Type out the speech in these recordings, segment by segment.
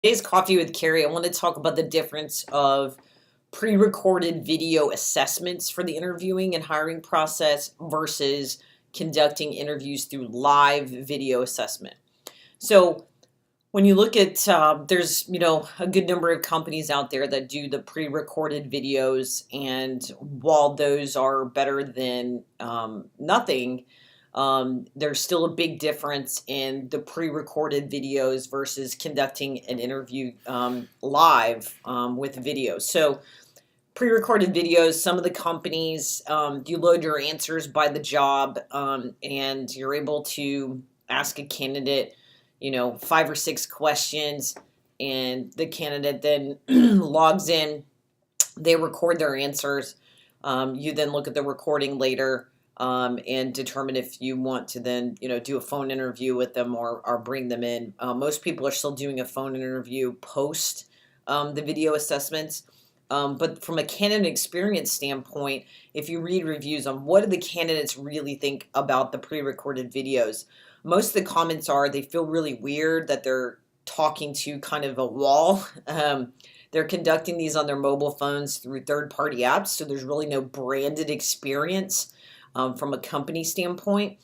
Today's Coffee with Carrie, I want to talk about the difference of pre-recorded video assessments for the interviewing and hiring process versus conducting interviews through live video assessment. So when you look at, there's a good number of companies out there that do the pre-recorded videos, and while those are better than nothing, there's still a big difference in the pre-recorded videos versus conducting an interview live with video. So pre-recorded videos, some of the companies, you load your answers by the job, and you're able to ask a candidate, 5 or 6 questions, and the candidate then logs in, they record their answers. You then look at the recording later, and determine if you want to then, do a phone interview with them or bring them in. Most people are still doing a phone interview post the video assessments. But from a candidate experience standpoint, if you read reviews on what do the candidates really think about the pre-recorded videos, most of the comments are they feel really weird that they're talking to kind of a wall. They're conducting these on their mobile phones through third-party apps, so there's really no branded experience from a company standpoint.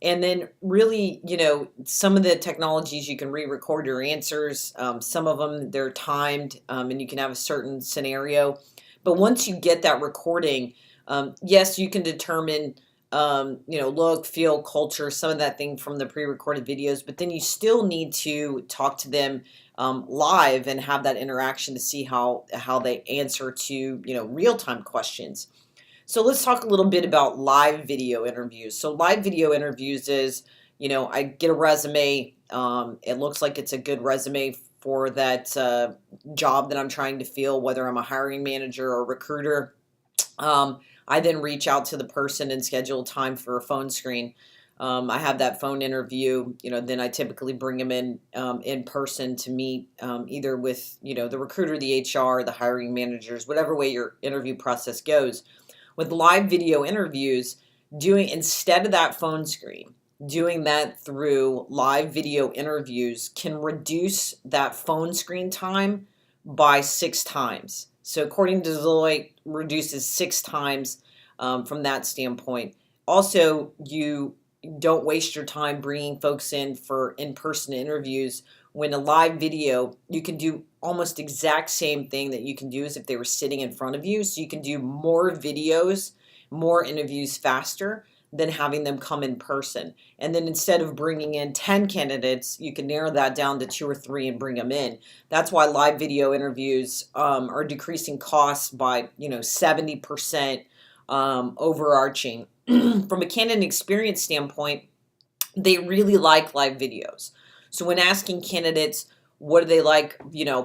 And then really, some of the technologies you can re-record your answers. Some of them, they're timed, and you can have a certain scenario. But once you get that recording, yes, you can determine, look, feel, culture, some of that thing from the pre-recorded videos. But then you still need to talk to them live and have that interaction to see how they answer to, real-time questions. So let's talk a little bit about live video interviews. So live video interviews is, I get a resume. It looks like it's a good resume for that job that I'm trying to fill, whether I'm a hiring manager or recruiter. I then reach out to the person and schedule time for a phone screen. I have that phone interview, then I typically bring them in person to meet either with, the recruiter, the HR, the hiring managers, whatever way your interview process goes. With live video interviews, instead of that phone screen, doing that through live video interviews can reduce that phone screen time by 6 times. So according to Deloitte, reduces 6 times from that standpoint. Also, you don't waste your time bringing folks in for in-person interviews. When a live video, you can do almost exact same thing that you can do as if they were sitting in front of you. So you can do more videos, more interviews faster than having them come in person. And then instead of bringing in 10 candidates, you can narrow that down to 2 or 3 and bring them in. That's why live video interviews are decreasing costs by 70% overarching. From a candidate experience standpoint, they really like live videos. So when asking candidates, what do they like,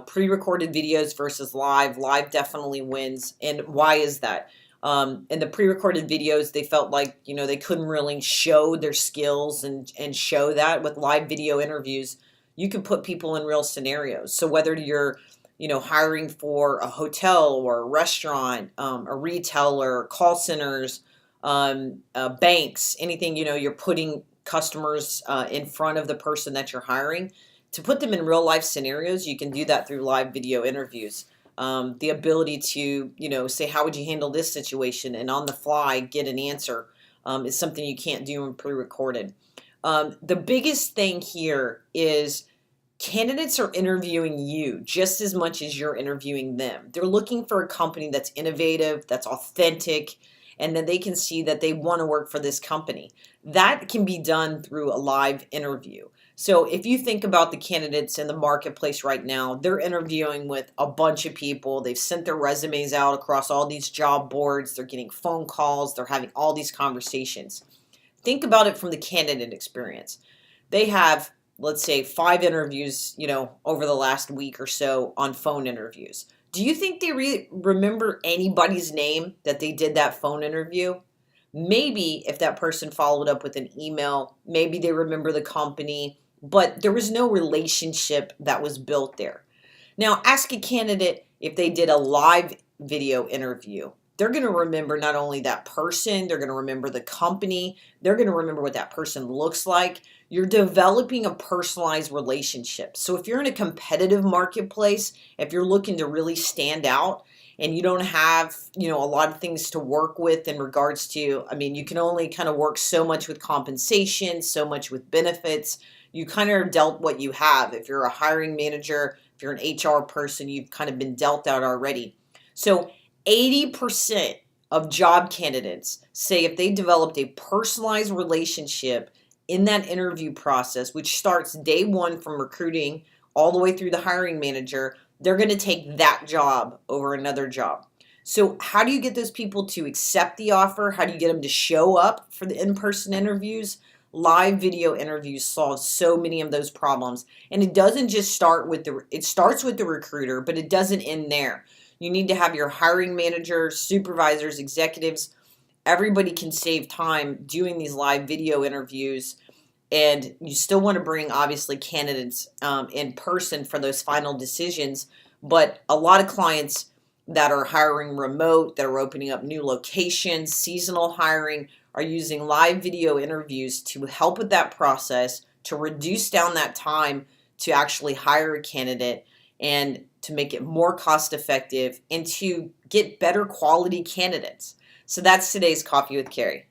pre-recorded videos versus live definitely wins. And why is that? In the pre-recorded videos, they felt like, they couldn't really show their skills and show that. With live video interviews, you can put people in real scenarios. So whether you're, hiring for a hotel or a restaurant, a retailer, call centers, banks, anything, you're putting customers in front of the person that you're hiring. To put them in real life scenarios, you can do that through live video interviews. The ability to, say, how would you handle this situation, and on the fly get an answer is something you can't do in pre-recorded. The biggest thing here is candidates are interviewing you just as much as you're interviewing them. They're looking for a company that's innovative, that's authentic, and then they can see that they want to work for this company. That can be done through a live interview. So if you think about the candidates in the marketplace right now, they're interviewing with a bunch of people. They've sent their resumes out across all these job boards. They're getting phone calls. They're having all these conversations. Think about it from the candidate experience. They have, let's say, 5 interviews, over the last week or so on phone interviews. Do you think they remember anybody's name that they did that phone interview? Maybe if that person followed up with an email, maybe they remember the company, but there was no relationship that was built there. Now, ask a candidate if they did a live video interview. They're going to remember not only that person, they're going to remember the company, they're going to remember what that person looks like. you're developing a personalized relationship. So if you're in a competitive marketplace, if you're looking to really stand out and you don't have, a lot of things to work with in regards to, you can only kind of work so much with compensation, so much with benefits. You kind of are dealt what you have. If you're a hiring manager, if you're an HR person, you've kind of been dealt out already. So 80% of job candidates say if they developed a personalized relationship in that interview process, which starts day one from recruiting all the way through the hiring manager, they're going to take that job over another job. So how do you get those people to accept the offer? How do you get them to show up for the in-person interviews? Live video interviews solve so many of those problems. And it doesn't just start with it starts with the recruiter, but it doesn't end there. You need to have your hiring managers, supervisors, executives. Everybody can save time doing these live video interviews, and you still want to bring obviously candidates in person for those final decisions. But a lot of clients that are hiring remote, that are opening up new locations, seasonal hiring, are using live video interviews to help with that process, to reduce down that time to actually hire a candidate and to make it more cost effective and to get better quality candidates. So that's today's Coffee with Carrie.